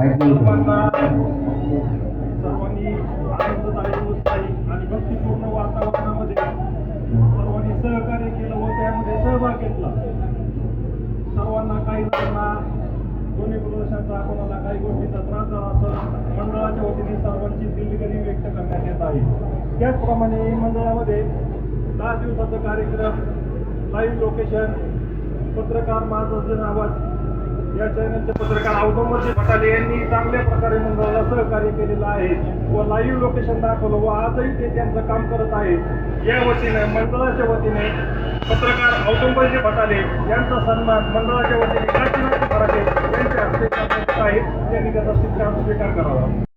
सर्वांना सर्वांनी आनंददायी उत्साही आणि भक्तिपूर्ण वातावरणामध्ये सर्वांनी सहकार्य केलं व त्यामध्ये सहभाग घेतला. सर्वांना काही जणांना दोन्ही प्रदर्शनाचा कोणाला काही गोष्टीचा त्रास झाला असं मंडळाच्या वतीने सर्वांची दिलगिरी व्यक्त करण्यात येत आहे. त्याचप्रमाणे मंडळामध्ये 10 दिवसाचा कार्यक्रम, लाईव्ह लोकेशन, पत्रकार माझा जन आवाज या चॅनलचे पत्रकार औदुंबरजी फटाले यांनी चांगल्या प्रकारे मंडळाला सहकार्य केलेलं आहे व लाईव्ह लोकेशन दाखवलं व आजही ते त्यांचं काम करत आहेत. या वतीने मंडळाच्या वतीने पत्रकार औदुंबरजी फटाले यांचा सन्मान मंडळाच्या वतीने काशीनाथ फराटे यांच्या हस्ते करण्यात आहे. त्यांनी त्याचा स्वीकार करावा.